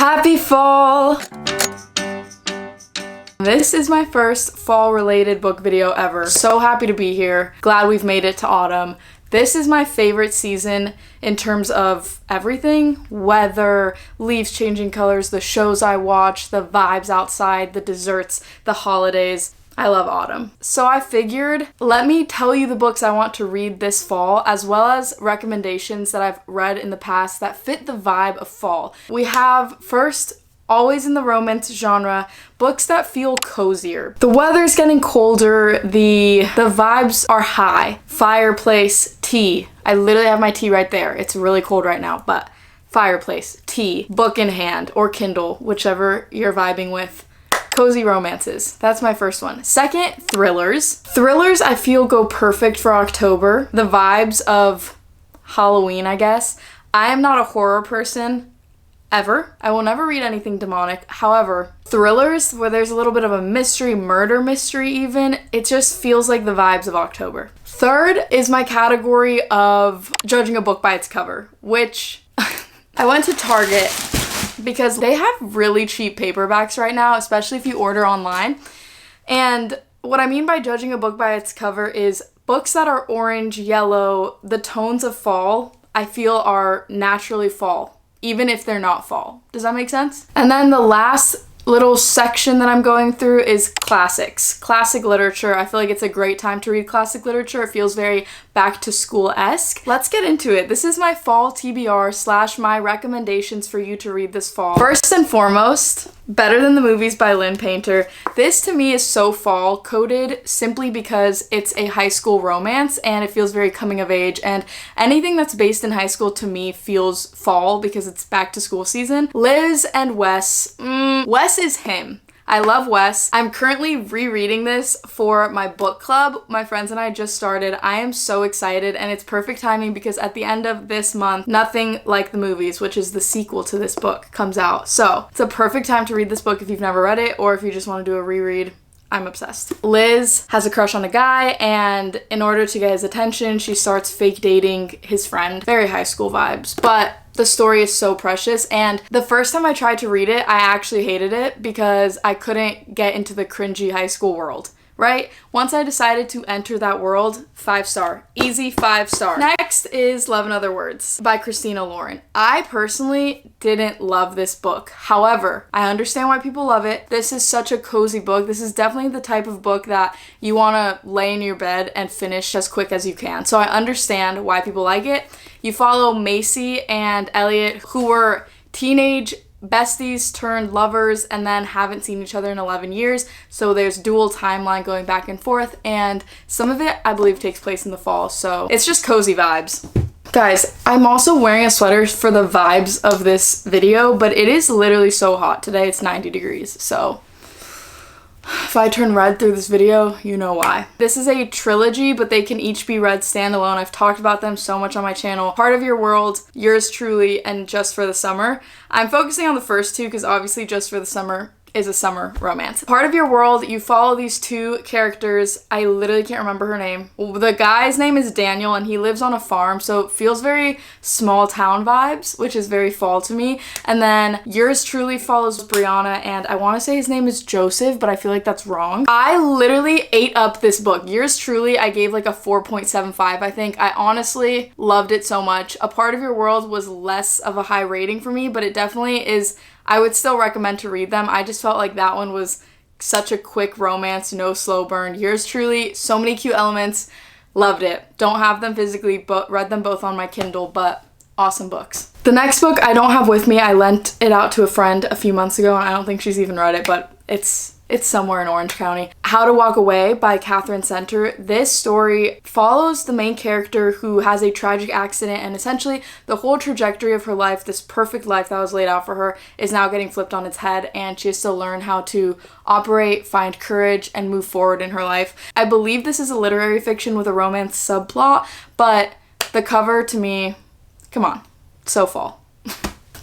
Happy fall! This is my first fall-related book video ever. So happy to be here. Glad we've made it to autumn. This is my favorite season in terms of everything. Weather, leaves changing colors, the shows I watch, the vibes outside, the desserts, the holidays. I love autumn. So I figured, let me tell you the books I want to read this fall, as well as recommendations that I've read in the past that fit the vibe of fall. We have first, always in the romance genre, books that feel cozier. The weather's getting colder, the vibes are high. Fireplace, tea. I literally have my tea right there. It's really cold right now, but fireplace, tea, book in hand, or Kindle, whichever you're vibing with. Cozy romances. That's my first one. Second, thrillers. Thrillers I feel go perfect for October. The vibes of Halloween, I guess. I am not a horror person. Ever. I will never read anything demonic. However, thrillers where there's a little bit of a mystery, murder mystery even, it just feels like the vibes of October. Third is my category of judging a book by its cover, which I went to Target because they have really cheap paperbacks right now, especially if you order online. And what I mean by judging a book by its cover is books that are orange, yellow, the tones of fall, I feel are naturally fall, even if they're not fall. Does that make sense? And then the last little section that I'm going through is classics. Classic literature. I feel like it's a great time to read classic literature. It feels very back to school-esque. Let's get into it. This is my fall TBR / my recommendations for you to read this fall. First and foremost, Better Than the Movies by Lynn Painter. This to me is so fall coded simply because it's a high school romance and it feels very coming of age, and anything that's based in high school to me feels fall because it's back to school season. Liz and Wes. Wes is him. I love Wes. I'm currently rereading this for my book club. My friends and I just started. I am so excited, and it's perfect timing because at the end of this month, Nothing Like the Movies, which is the sequel to this book, comes out. So it's a perfect time to read this book if you've never read it or if you just want to do a reread. I'm obsessed. Liz has a crush on a guy, and in order to get his attention, she starts fake dating his friend. Very high school vibes, but the story is so precious, and the first time I tried to read it, I actually hated it because I couldn't get into the cringy high school world, right? Once I decided to enter that world, 5-star. Easy 5-star. Next is Love in Other Words by Christina Lauren. I personally didn't love this book. However, I understand why people love it. This is such a cozy book. This is definitely the type of book that you want to lay in your bed and finish as quick as you can. So I understand why people like it. You follow Macy and Elliot, who were teenage besties turned lovers and then haven't seen each other in 11 years. So there's dual timeline going back and forth, and some of it I believe takes place in the fall. So it's just cozy vibes. Guys, I'm also wearing a sweater for the vibes of this video, but it is literally so hot today. It's 90 degrees. So if I turn red through this video, you know why. This is a trilogy, but they can each be read standalone. I've talked about them so much on my channel. Part of Your World, Yours Truly, and Just for the Summer. I'm focusing on the first two because obviously Just for the Summer is a summer romance. Part of Your World, you follow these two characters. I literally can't remember her name. The guy's name is Daniel, and he lives on a farm, so it feels very small town vibes, which is very fall to me. And then Yours Truly follows Brianna, and I want to say his name is Joseph, but I feel like that's wrong. I literally ate up this book. Yours Truly, I gave like a 4.75, I think. I honestly loved it so much. A Part of Your World was less of a high rating for me, but it definitely is. I would still recommend to read them. I just felt like that one was such a quick romance, no slow burn. Yours Truly, so many cute elements. Loved it. Don't have them physically, but read them both on my Kindle, but awesome books. The next book I don't have with me. I lent it out to a friend a few months ago, and I don't think she's even read it, but it's somewhere in Orange County. How to Walk Away by Katherine Center. This story follows the main character who has a tragic accident, and essentially the whole trajectory of her life, this perfect life that was laid out for her, is now getting flipped on its head, and she has to learn how to operate, find courage, and move forward in her life. I believe this is a literary fiction with a romance subplot, but the cover to me, come on, so fall.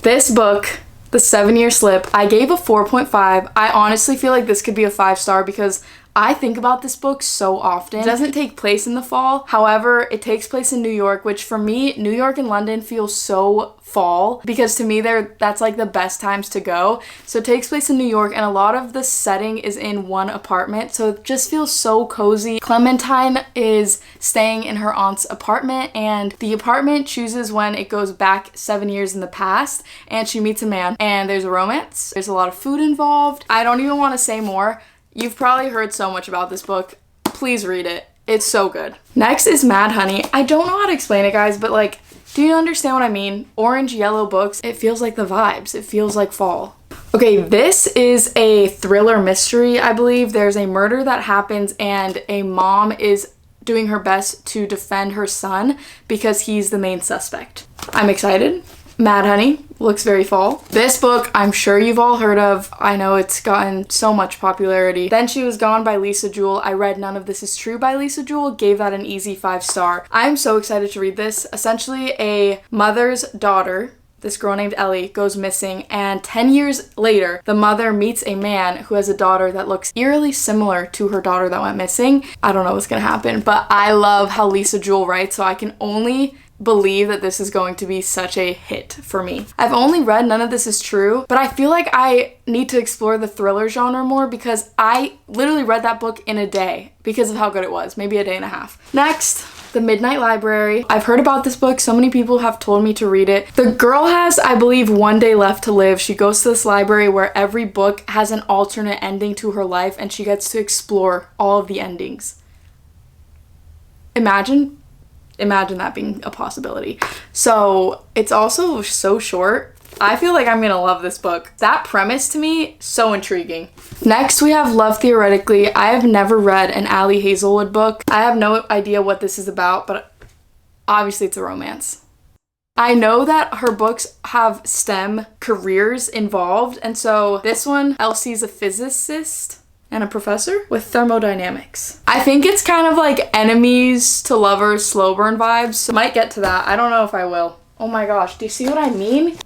This book, The 7-Year Slip, I gave a 4.5. I honestly feel like this could be a 5-star because I think about this book so often. It doesn't take place in the fall. However, it takes place in New York, which for me, New York and London feel so fall because to me that's like the best times to go. So it takes place in New York and a lot of the setting is in one apartment, so it just feels so cozy. Clementine is staying in her aunt's apartment and the apartment chooses when it goes back 7 years in the past and she meets a man and there's a romance. There's a lot of food involved. I don't even want to say more. You've probably heard so much about this book. Please read it. It's so good. Next is Mad Honey. I don't know how to explain it, guys, but like, do you understand what I mean? Orange, yellow books. It feels like the vibes. It feels like fall. Okay, this is a thriller mystery, I believe. There's a murder that happens and a mom is doing her best to defend her son because he's the main suspect. I'm excited. Mad Honey looks very fall. This book I'm sure you've all heard of. I know it's gotten so much popularity. Then She Was Gone by Lisa Jewell. I read None of This Is True by Lisa Jewell. Gave that an easy 5-star. I'm so excited to read this. Essentially, a mother's daughter, this girl named Ellie, goes missing and 10 years later, the mother meets a man who has a daughter that looks eerily similar to her daughter that went missing. I don't know what's gonna happen, but I love how Lisa Jewell writes, so I can only believe that this is going to be such a hit for me. I've only read None of This Is True, but I feel like I need to explore the thriller genre more because I literally read that book in a day because of how good it was, maybe a day and a half. Next, The Midnight Library. I've heard about this book. So many people have told me to read it. The girl has, I believe, one day left to live. She goes to this library where every book has an alternate ending to her life and she gets to explore all of the endings. Imagine that being a possibility. So it's also so short. I feel like I'm gonna love this book. That premise to me, so intriguing. Next we have Love Theoretically. I have never read an Ali Hazelwood book. I have no idea what this is about, but obviously it's a romance. I know that her books have STEM careers involved, and so this one, Elsie's a physicist and a professor with thermodynamics. I think it's kind of like enemies to lovers, slow burn vibes. So might get to that. I don't know if I will. Oh my gosh, do you see what I mean?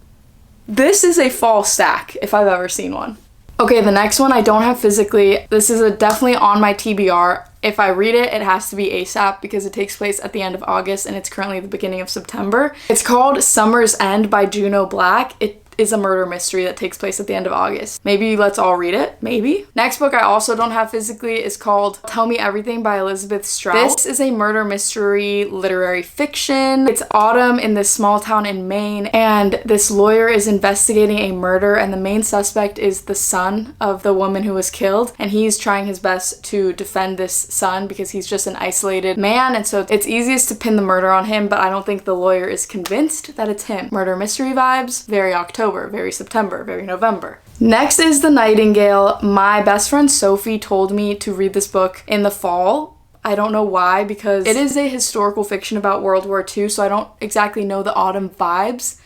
This is a fall stack if I've ever seen one. Okay, the next one I don't have physically. This is definitely on my TBR. If I read it, it has to be ASAP because it takes place at the end of August and it's currently the beginning of September. It's called Summer's End by Juneau Black. It is a murder mystery that takes place at the end of August. Maybe let's all read it, maybe. Next book I also don't have physically is called Tell Me Everything by Elizabeth Strout. This is a murder mystery literary fiction. It's autumn in this small town in Maine and this lawyer is investigating a murder and the main suspect is the son of the woman who was killed and he's trying his best to defend this son because he's just an isolated man and so it's easiest to pin the murder on him, but I don't think the lawyer is convinced that it's him. Murder mystery vibes, very October, very September, very November. Next is The Nightingale. My best friend Sophie told me to read this book in the fall. I don't know why because it is a historical fiction about World War II, so I don't exactly know the autumn vibes.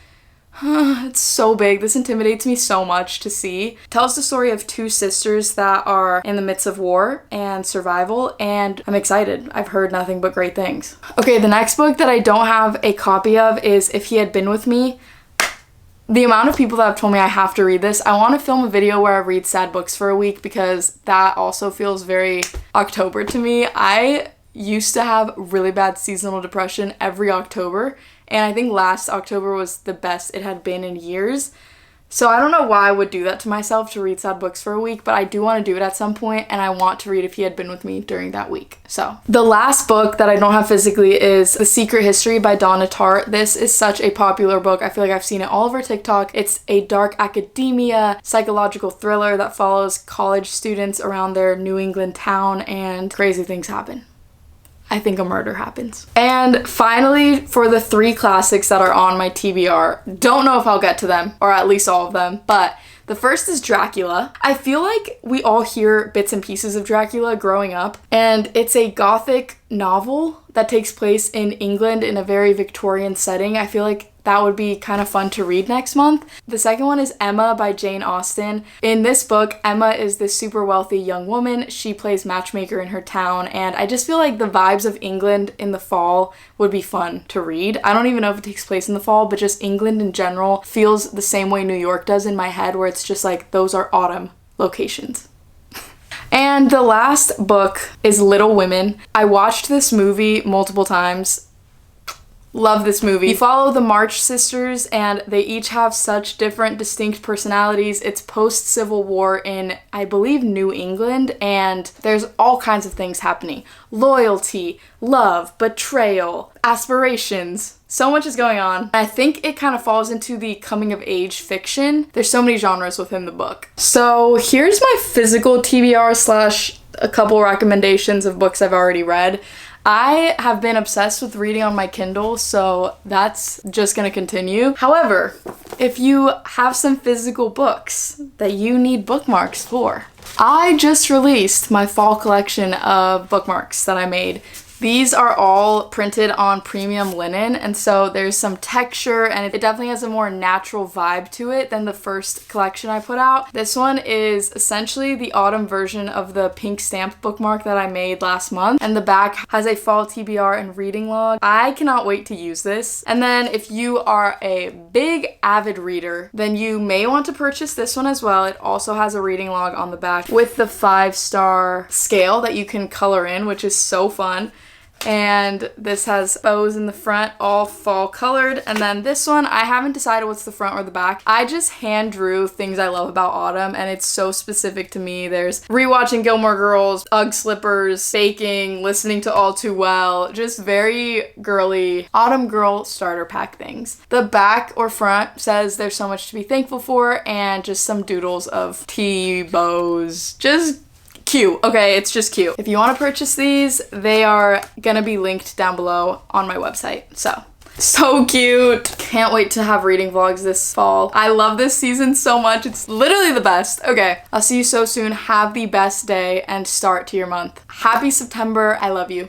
It's so big. This intimidates me so much to see. It tells the story of two sisters that are in the midst of war and survival, and I'm excited. I've heard nothing but great things. Okay, the next book that I don't have a copy of is If He Had Been With Me. The amount of people that have told me I have to read this, I want to film a video where I read sad books for a week because that also feels very October to me. I used to have really bad seasonal depression every October, and I think last October was the best it had been in years. So I don't know why I would do that to myself to read sad books for a week, but I do want to do it at some point, and I want to read If He Had Been With Me during that week. So the last book that I don't have physically is The Secret History by Donna Tartt. This is such a popular book. I feel like I've seen it all over TikTok. It's a dark academia psychological thriller that follows college students around their New England town and crazy things happen. I think a murder happens. And finally, for the 3 classics that are on my TBR, don't know if I'll get to them, or at least all of them, but the first is Dracula. I feel like we all hear bits and pieces of Dracula growing up, and it's a gothic novel that takes place in England in a very Victorian setting. I feel like that would be kind of fun to read next month. The second one is Emma by Jane Austen. In this book, Emma is this super wealthy young woman. She plays matchmaker in her town, and I just feel like the vibes of England in the fall would be fun to read. I don't even know if it takes place in the fall, but just England in general feels the same way New York does in my head, where it's just like those are autumn locations. And And the last book is Little Women. I watched this movie multiple times. Love this movie. You follow the March sisters and they each have such different distinct personalities. It's post-Civil War in, I believe, New England, and there's all kinds of things happening. Loyalty, love, betrayal, aspirations. So much is going on. I think it kind of falls into the coming of age fiction. There's so many genres within the book. So here's my physical TBR slash a couple recommendations of books I've already read. I have been obsessed with reading on my Kindle, so that's just gonna continue. However, if you have some physical books that you need bookmarks for, I just released my fall collection of bookmarks that I made. These are all printed on premium linen, and so there's some texture and it definitely has a more natural vibe to it than the first collection I put out. This one is essentially the autumn version of the pink stamped bookmark that I made last month, and the back has a fall TBR and reading log. I cannot wait to use this. And then if you are a big avid reader, then you may want to purchase this one as well. It also has a reading log on the back with the 5-star scale that you can color in, which is so fun. And this has bows in the front, all fall colored. And then this one, I haven't decided what's the front or the back. I just hand drew things I love about autumn, and it's so specific to me. There's rewatching Gilmore Girls, Ugg slippers, baking, listening to All Too Well, just very girly autumn girl starter pack things. The back or front says there's so much to be thankful for, and just some doodles of tea, bows, just cute. Okay, it's just cute. If you want to purchase these, they are gonna be linked down below on my website. So cute. Can't wait to have reading vlogs this fall. I love this season so much. It's literally the best. Okay, I'll see you so soon. Have the best day and start to your month. Happy September. I love you.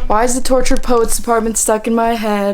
Why is the Tortured Poets Department stuck in my head?